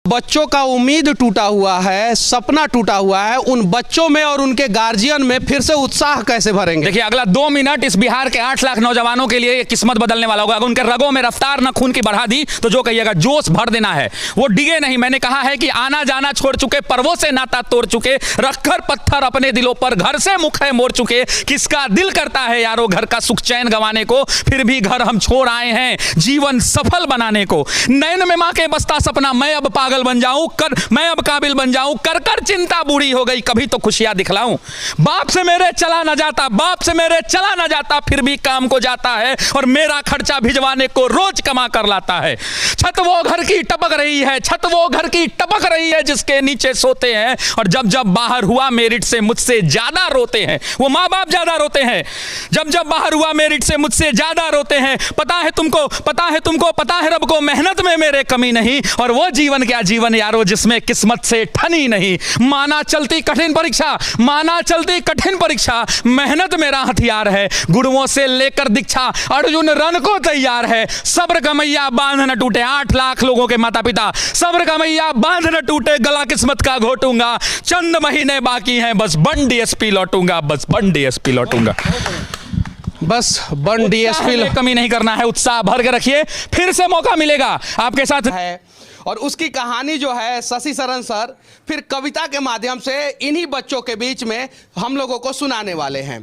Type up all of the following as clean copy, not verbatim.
बच्चों का उम्मीद टूटा हुआ है, सपना टूटा हुआ है, उन बच्चों में और उनके गार्जियन में फिर से उत्साह कैसे भरेंगे? देखिए, अगला 2 मिनट इस बिहार के 8 लाख नौजवानों के लिए किस्मत बदलने वाला होगा। अगर उनके रगों में रफ्तार न खून की बढ़ा दी तो जो कहिएगा जोश भर देना है। वो डिगे नहीं, मैंने कहा है कि आना जाना छोड़ चुके, पर्वों से नाता तोड़ चुके, रखकर पत्थर अपने दिलों पर, घर से मुख है मोड़ चुके। किसका दिल करता है यारो घर का सुख चैन गंवाने को, फिर भी घर हम छोड़ आए हैं जीवन सफल बनाने को। नैन में मां के बसता सपना, मैं अब पागल बन जाऊं, मैं अब काबिल बन जाऊं, कर कर चिंता बूढ़ी हो गई, कभी तो खुशियां दिखलाऊं। बाप से मेरे चला ना जाता, बाप से मेरे चला ना जाता, फिर भी काम को जाता है और मेरा खर्चा भिजवाने को रोज कमा कर लाता है। छत वो घर की टपक रही है, छत वो घर की टपक रही है जिसके नीचे सोते हैं, और जब जब बाहर हुआ मेरिट से मुझसे ज्यादा रोते हैं। वो माँ बाप ज्यादा रोते हैं जब जब बाहर हुआ मेरिट से मुझसे ज्यादा रोते हैं। पता है तुमको, पता है तुमको, पता है रब को, मेहनत में मेरे कमी नहीं, और वो जीवन क्या जीवन यारो जिसमें किस्मत से ठनी नहीं। माना चलती कठिन परीक्षा, माना चलती कठिन परीक्षा, मेहनत मेरा हथियार है, गुरुओं से लेकर दीक्षा अर्जुन रन को तैयार है। सब्र का मैया बांध न टूटे, 8 लाख लोगों के माता पिता, सब्र का मैया बांध न टूटे, गला किस्मत का घोटूंगा, चंद महीने बाकी हैं, बस बन डीएसपी लौटूंगा, बस बन डीएसपी लौटूंगा। बस बन डीएसपी कमी नहीं करना है, उत्साह भर के रखिए, फिर से मौका मिलेगा आपके साथ है। और उसकी कहानी जो है शशि शरण सर फिर कविता के माध्यम से इन्हीं बच्चों के बीच में हम लोगों को सुनाने वाले हैं।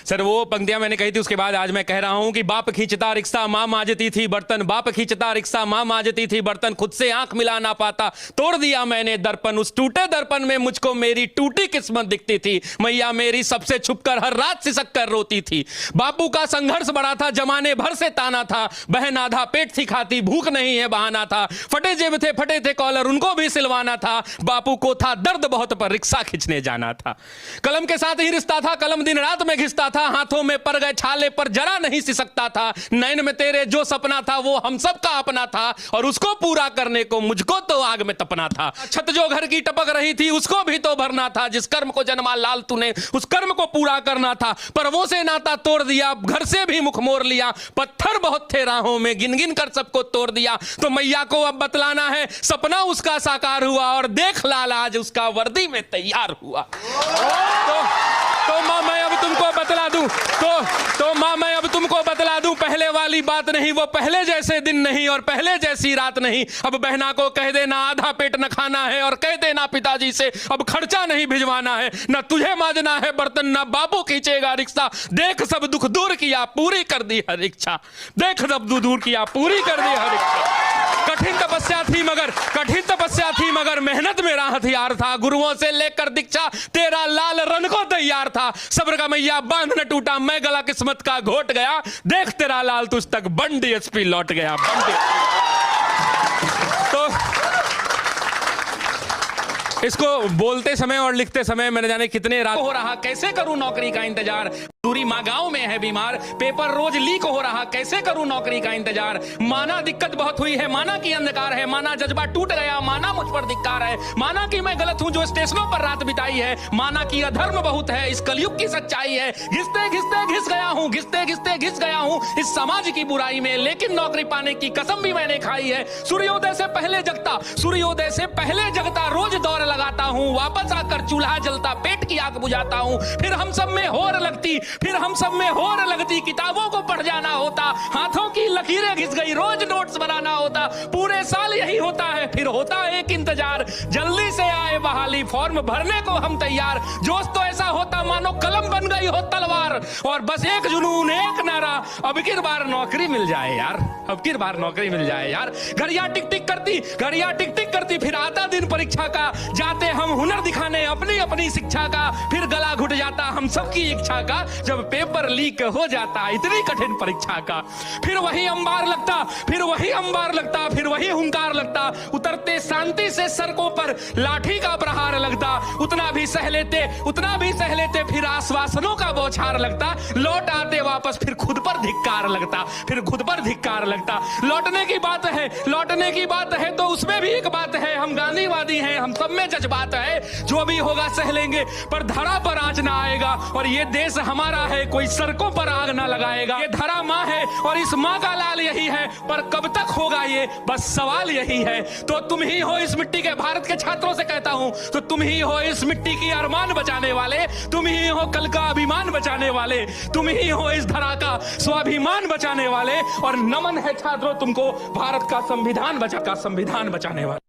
सर, वो पंक्तियां मैंने कही थी, उसके बाद आज मैं कह रहा हूं कि बाप खींचता रिक्शा मां मांजती थी बर्तन, बाप खींचता रिक्शा मां मांजती थी बर्तन, खुद से आंख मिला ना पाता, तोड़ दिया मैंने दर्पण, उस टूटे दर्पण में मुझको मेरी टूटी किस्मत दिखती थी। मैया मेरी सबसे छुपकर हर रात सिसक कर रोती थी। बापू का संघर्ष बड़ा था, जमाने भर से ताना था, बहन आधा पेट थी खाती, भूख नहीं है बहाना था, फटे जेब थे फटे थे कॉलर, उनको भी सिलवाना था। बापू को था दर्द बहुत पर रिक्शा खींचने जाना था। कलम के साथ ही रिश्ता था, कलम दिन रात में घिसता था, हाथों में पड़ गए छाले पर जरा नहीं सिसकता था। नैन में तेरे जो सपना था वो हम सब का अपना था, और उसको पूरा करने को मुझको तो आग में तपना था। छत जो घर की टपक रही थी उसको भी तो भरना था, जिस कर्म को जन्मा लाल तूने उस कर्म को पूरा करना था। पर वो से नाता तोड़ दिया, घर से भी मुख मोड़ लिया, पत्थर बहुत थे राहों में, गिन गिन कर सबको तोड़ दिया। तो मैया को अब बतलाना है सपना उसका साकार हुआ, और देख लाल आज उसका वर्दी में तैयार हुआ। तो मां मैं अब तुमको बतला दूं, तो मां मैं अब तुमको बतला दूं, पहले वाली बात नहीं, वो पहले जैसे दिन नहीं और पहले जैसी रात नहीं। अब बहना को कह देना आधा पेट न खाना है, और कह देना पिताजी से अब खर्चा नहीं भिजवाना है। न तुझे मांजना है बर्तन, न बाबू खींचेगा रिक्शा, देख सब दुख दूर किया पूरी कर दी हर इच्छा, देख सब दुख दूर किया पूरी कर दी हर इच्छा। कठिन तपस्या थी मगर, कठिन तपस्या थी मगर मेहनत मेरा हथियार था, गुरुओं से लेकर दीक्षा तेरा लाल रन को तैयार था। सब्र का मैया बांध न टूटा, मैं गला किस्मत का घोट गया, देख तेरा लाल तुझ तक बन डीएसपी लौट गया। तो इसको बोलते समय और लिखते समय मैंने जाने कितने रात हो रहा, कैसे करूं नौकरी का इंतजार, दूरी माँ गांव में है बीमार, पेपर रोज लीक हो रहा, कैसे करूं नौकरी का इंतजार। माना दिक्कत बहुत हुई है, माना की अंधकार है, माना जज्बा टूट गया, माना मुझ पर धिक्कार है, माना कि मैं गलत हूं जो स्टेशनों पर रात बिताई है, माना कि अधर्म बहुत है इस कलयुग की सच्चाई है। घिसते घिसते घिस गया हूं, घिसते घिसते घिस गया हूं इस समाज की बुराई में, लेकिन नौकरी पाने की कसम भी मैंने खाई है। सूर्योदय से पहले जगता, सूर्योदय से पहले जगता, रोज दौड़ लगाता हूं, वापस आकर चूल्हा जलता, पेट की आग बुझाता हूं। फिर हम सब में होर लगती, फिर हम सब में होर लगती, किताबों को पढ़ जाना होता, हाथों की लकीरें घिस गई, रोज नोट्स बनाना होता, पूरे साल यही होता है। फिर होता है एक इंतजार, जल्दी से आए बहाली, फॉर्म भरने को हम तैयार। जोश तो ऐसा होता मानो कलम बन गई हो तलवार, और बस एक जुनून एक नारा, अब की बार नौकरी मिल जाए यार, अब की बार नौकरी मिल जाए यार। घड़ियां टिक टिक करती, घड़ियां टिक टिक करती, फिर आता दिन परीक्षा का, जाते हम हुनर दिखाने अपनी अपनी शिक्षा का, फिर गला घुट जाता हम सबकी इच्छा का, जब पेपर लीक हो जाता इतनी कठिन परीक्षा का। फिर वही अंबार लगता, फिर वही अंबार लगता, फिर वही हुंकार लगता, उतरते शांति से सड़कों पर लाठी का प्रहार लगता, उतना भी सह लेते, उतना भी सह लेते, फिर आश्वासनों का बौछार लगता, लौट आते वापस फिर खुद पर धिक्कार लगता, फिर खुद पर धिक्कार लगता। लौटने की बात है, लौटने की बात है तो उसमें भी एक बात है, हम गाने शांतिवादी हैं, हम सब में जज्बात है, जो भी होगा सह लेंगे, पर धरा पर आंच ना आएगा। और ये देश हमारा है, कोई सड़कों पर आग ना लगाएगा। ये धरा माँ है और इस माँ का लाल यही है, पर कब तक होगा ये बस सवाल यही है। तो तुम ही हो इस मिट्टी के, भारत के छात्रों से कहता हूं, तो तुम ही हो इस मिट्टी की अरमान बचाने वाले, तुम ही हो कल का अभिमान बचाने वाले, तुम ही हो इस धरा का स्वाभिमान बचाने वाले। और नमन है छात्रों तुमको, भारत का संविधान बचाने वाले।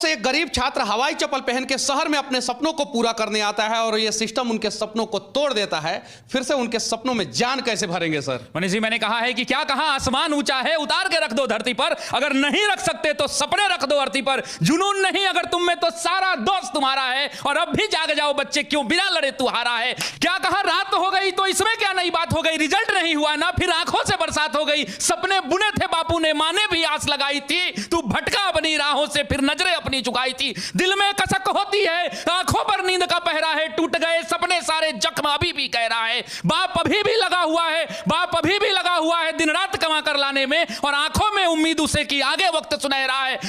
से एक गरीब छात्र हवाई चप्पल पहन के शहर में अपने सपनों को पूरा करने आता है और ये सिस्टम उनके सपनों को तोड़ देता है। फिर से उनके सपनों में जान कैसे भरेंगे सर? मनीष जी, मैंने कहा है कि क्या कहा, आसमान ऊंचा है, उतार के रख दो धरती पर। अगर नहीं रख सकते तो सपने रख दो धरती पर। जुनून नहीं अगर तुम में तो सारा दोस्त तुम्हारा है। और अब भी जाग जाओ बच्चे, क्यों बिना लड़े तू हारा है। क्या कहा, रात हो गई तो इसमें क्या नई बात हो गई, रिजल्ट नहीं हुआ ना, फिर आंखों से बरसात हो गई। सपने बुने थे बापू ने, माँ ने भी आस लगाई थी, तू भटका अपनी राहों से, फिर नजरें अपनी चुकाई थी। दिल में कसक होती है, आंखों पर नींद का पहरा है, टूट गए सपने सारे, जख्म अभी भी कह रहा है। बाप अभी भी लगा हुआ है, बाप अभी भी लगा हुआ है दिन रात कमा कर लाने में, और आंखों में उम्मीद उसे की आगे वक्त सुनहरा है।